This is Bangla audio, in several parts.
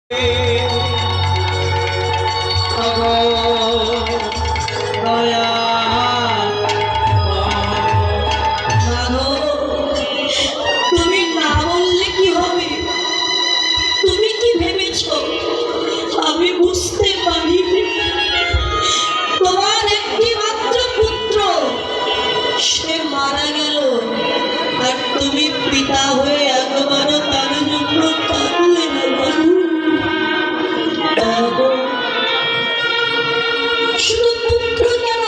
আমি বুঝতে পারি তোমার একটি মাত্র পুত্র সে মারা গেল, আর তুমি পিতা হয়ে একবারও তার জন্য কাঁদলে না। শুধু পুত্র কেন,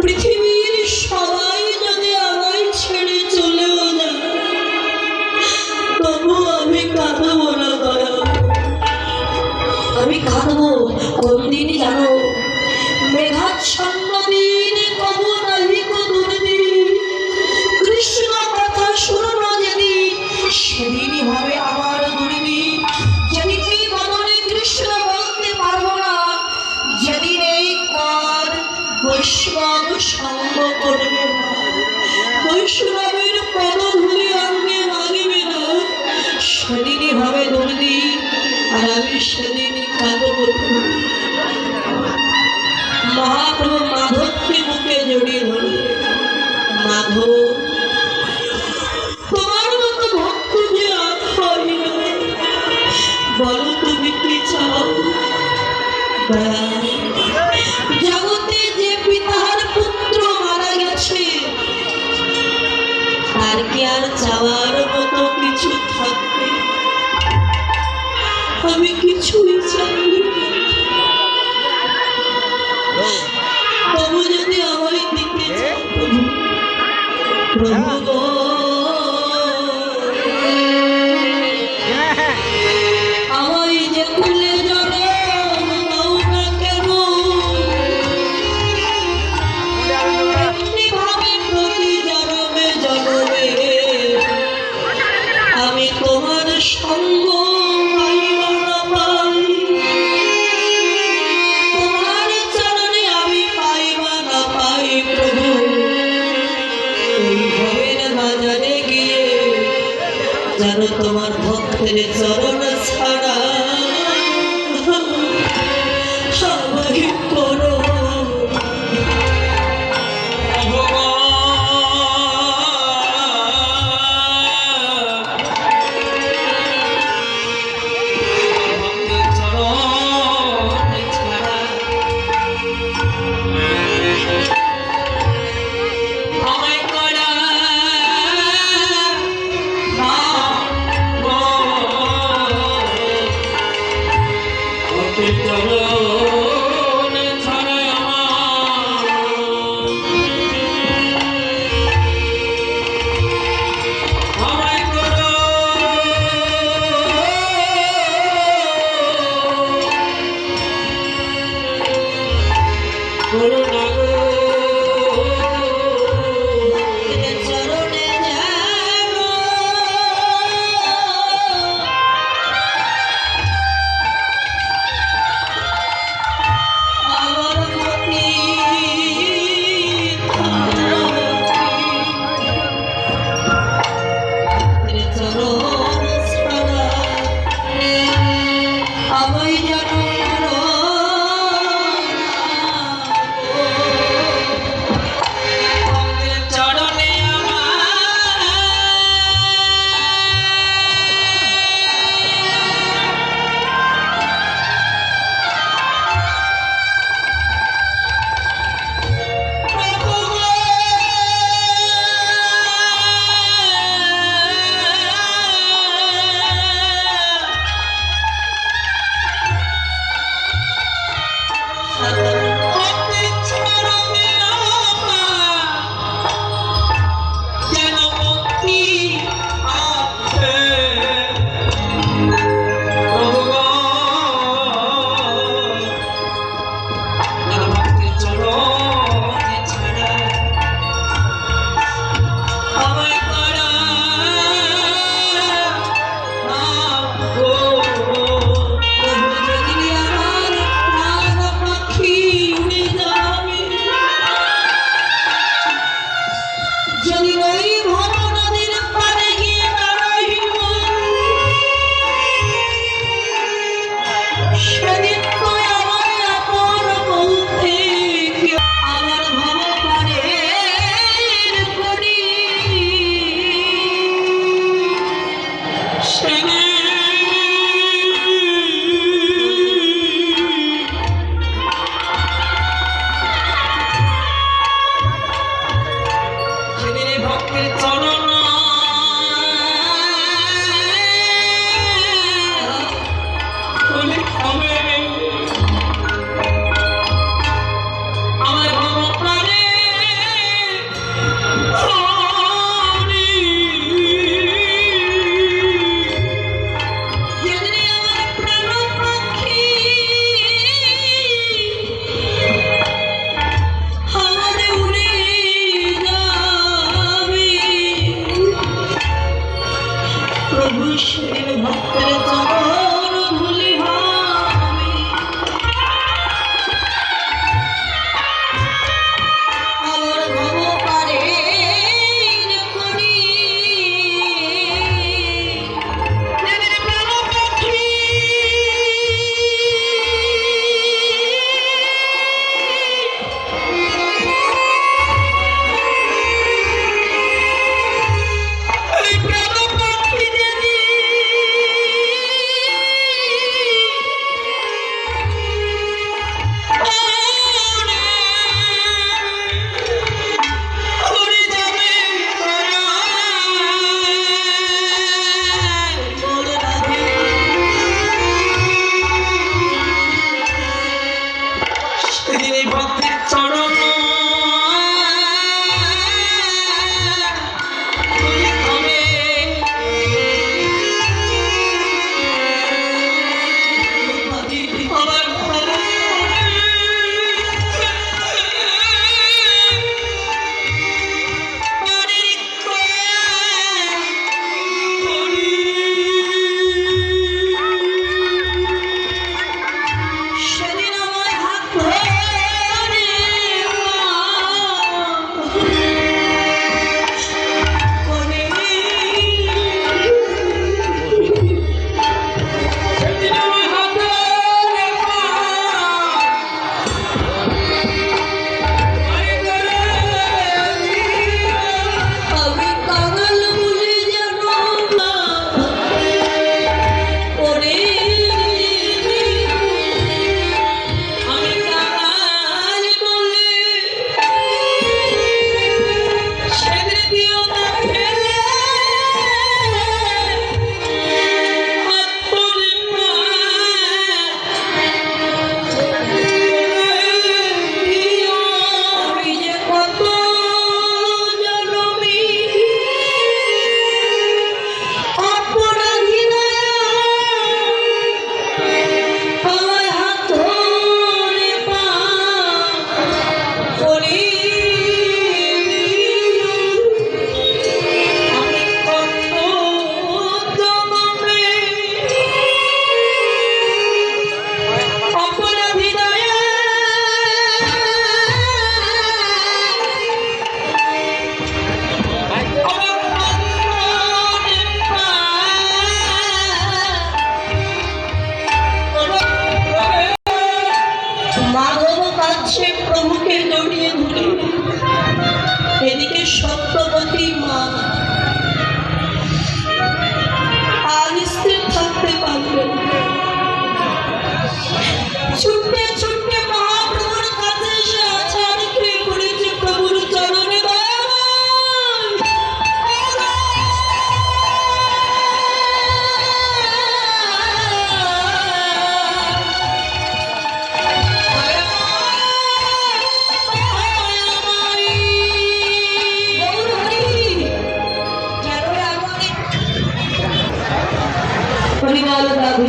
পৃথিবীর সবাই যদি আমায় ছেড়ে চলেও যায় তবু আমি কাঁদবো না দয়া। আমি কাঁদবো কোন দিন জানো? মেঘাচ্ছন্ন দিনে কবু নাহি দুর্দিন, কৃষ্ণ কথা শুনো যেদিন, সেদিনই হবে আমার দুর্দিন। যেদিন এই বদনে কৃষ্ণ বলতে পারবো না, যেদিন এই কর বৈষ্ণব সঙ্গ করবে না, বৈষ্ণবের পদধূলি অঙ্গে মাগিবে না, সেদিনই হবে দুর্দিন। আর আমি সেদিনই কাঁদবো। মহাপ্রভু মাধবকে বুকে জড়িয়ে ধরল। মাধব, তোমার মতো ভক্ত যে আর হয় না, বলো তুমি কি চাও? জগতে যে পিতার পুত্র মারা গেছে তার কি আর চাওয়ার মতো কিছু থাকবে? আমি কিছুই চাই প্রভু, যদি আমার দিকে প্রভু আমায় যে তুলে যাবে দাও না কেন, এমনি ভাবে প্রতি জন্মে জন্মে আমি তোমার সঙ্গ যেন তোমার ভক্তের চরণ ছাড়া সবাই করো।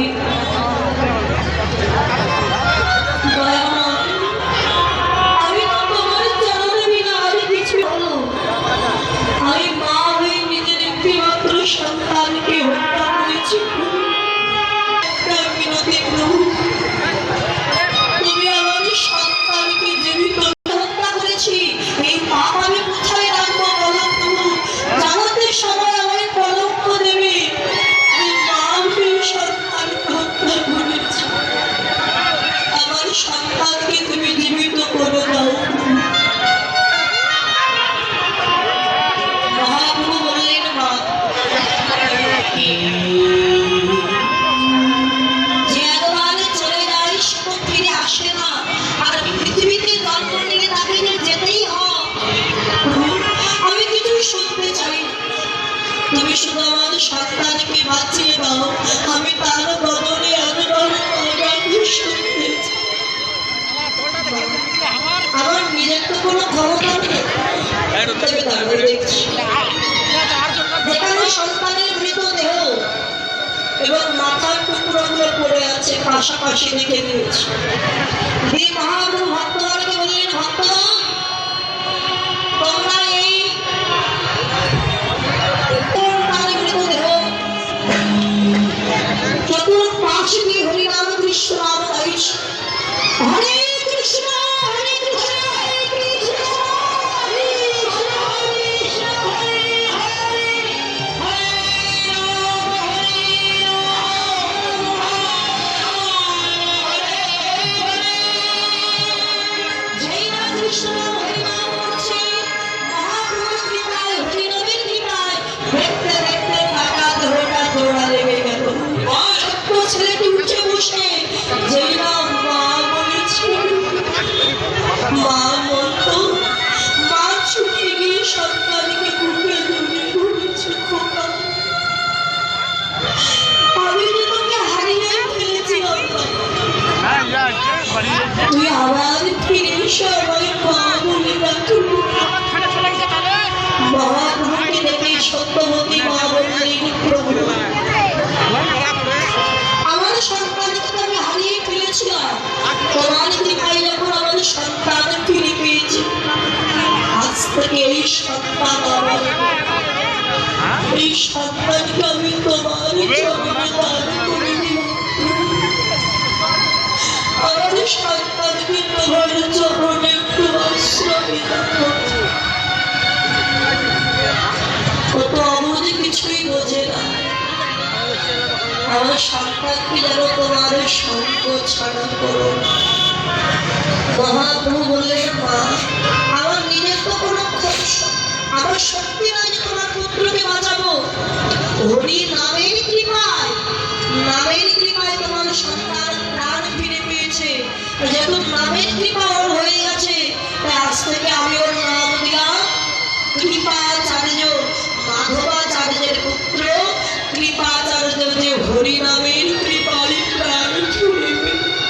হরি দয়াময়, আমি তো তোমার চরণে বিনা আর কিছু হলো। আমি মা হয়ে নিজের একটি মাত্র সন্তানকে হত্যা করেছি। একটা মিনতি প্রভু, তুমি আমার সন্তানকে জীবিত হত্যা করেছি, এই পাপ আমি কোথায় রাখবো বলো প্রভু? জানাতে সবাই আমায় কলঙ্ক দেবে। আমি মা হয়ে সন্তানকে হত্যা করেছি, আমার সন্তানকে তুমি জীবিত করে দাও। মহাপ্রভু বললেন, মা, যে একবার চলে যায় সে তো ফিরে আসে না, আর পৃথিবীতে জন্ম নিয়ে তাকে যে যেতেই হয়। আমি কিছু শুনতে চাই না, তুমি শুধু আমার সন্তানকে বাঁচিয়ে দাও, আমি তার বদলে একবার শুনতে চাই। আমার নিজের তো কোনো ক্ষমতা নেই, তবে তারপরে দেখছি যেখানে সন্তানের মৃতদেহ এবং মাথার টুকরোগুলো পড়ে আছে পাশাপাশি রেখে দিয়েছে। এই মহাপ্রভু ভক্তগণকে বললেন, ভক্তগণ, তোমরা এই সন্তানের মৃতদেহ চতুর্পাশে দিয়ে হরিনাম কৃষ্ণ নাম গাইছ। হরে কৃষ্ণ হরে কৃষ্ণ হরে কৃষ্ণ হরে কৃষ্ণ হরে কৃষ্ণ হরে যেই না কৃষ্ণ নাম হরিনাম করছে, মহাপ্রভুর কৃপায় হরিনামের কৃপায় দেখতে দেখতে কাটা ধোটা জোড়া লেগে গেল। ছোট্ট ছেলেটি উঠে বসে যেই না মা বলেছে, মা বলতো, মা ছুটে গিয়ে সন্তানকে বুকে জড়িয়ে ধরেছে। খোকা, আমি তো তোকে হারিয়ে ফেলেছি, তুই আবার ফিরে এসে আমায় মা বলে ডাকবি। মহাপ্রভুকে দেখে সত্যবতী মা বললেন, প্রভু, আমার সন্তানকে তো আমি হারিয়ে ফেলেছিলাম, তোমার কৃপায় যখন আমার সন্তান ফিরে পেয়েছি, আজ থেকে এই সন্তান আমার, এই সন্তানকে আমি তোমার চরণে দান করে দিলাম। আমার সন্তানকে তোমার চরণে একটু আশ্রয় দাও। ও তো অবধি কিছুই বোঝে না, আমার সন্তানকে যেন তোমার সঙ্গ ছাড়া করো। মহাপ্রভু বললেন, মা, আমার নিজের তো কোনো আমার শক্তি নয় যে তোমার পুত্রকে বাঁচাবো। হরি নামের কৃপায়, নামের কৃপায় তোমার সন্তান প্রাণ ফিরে পেয়েছে। যেহেতু নামের কৃপা ওর হয়ে গেছে, তাই আজ থেকে আমি ওর নাম দিলাম কৃপাচার্য, মাধবাচার্যের পুত্র কৃপাচার্য, যে হরি নামের কৃপায় প্রাণ ফিরে পেয়েছে।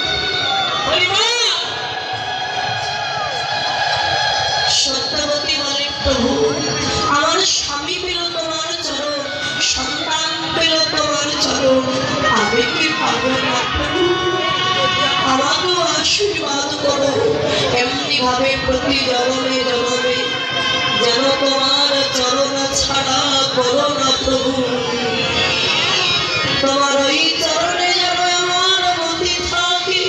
সত্যবতী বলে, প্রভু, আমার স্বামী পেল তোমার চরণ, সন্তান পেল তোমার চরণ, আমি কি পাবো না প্রভু? আমাকেও আশীর্বাদ করো, এমনি ভাবে প্রতি জনমে জনমে যেন তোমার চরণ ছাড়া করো না প্রভু। তোমার ওই চরণে যেন আমার মতি থাকে,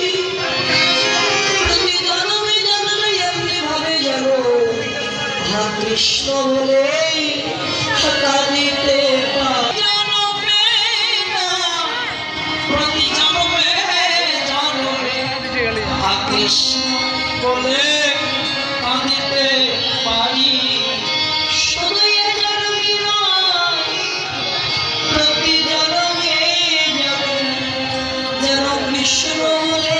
প্রতি জনমে জনমে এমনি ভাবে যেন কৃষ্ণ বলে কাঁদিতে প্রতি জনমে জনমে কৃষ্ণ বলে কাঁদিতে পারি। শুধু এ জনমে নয়, প্রতি জনমে যেন কৃষ্ণ বলে